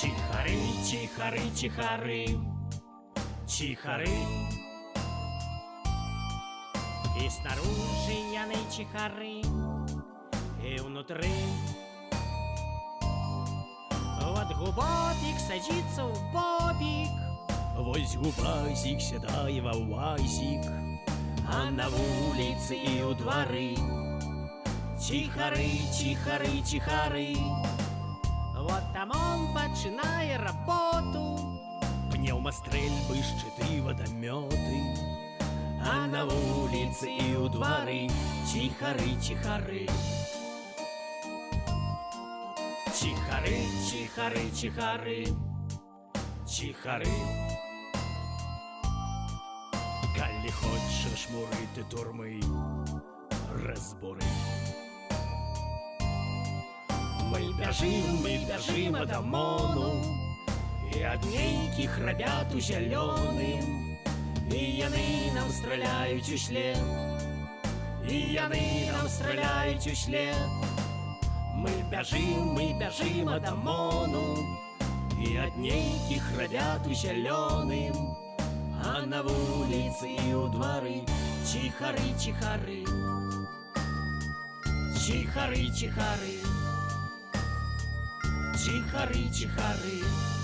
Чихари, чихари, чихари, чихари. И снаружи яны чихары, и внутри. Вот губопик садится в бобик, вось губасик сядае ва ўвазік, а на вуліцы і ў двары чихары, чихары, чихары. Вот там он пачынае работу, пнеўмастрэльбы, шчыты, вадамёты, а на вуліцы і ў двары чихары, чихары. Чихары, чихары, чихары, чихары. Калі хочаш муры ты турмы, разбуры. Мы бяжым ад ОМОНу і ад нейкіх рабят у зялёным, і яны нам страляюць услед, і яны нам страляюць услед. Мы бяжым ад ОМОНу і ад нейкіх рабят у зялёным, а на вуліцы і ў двары чихары, чихары. Чихары, чихары, чихары, чихары.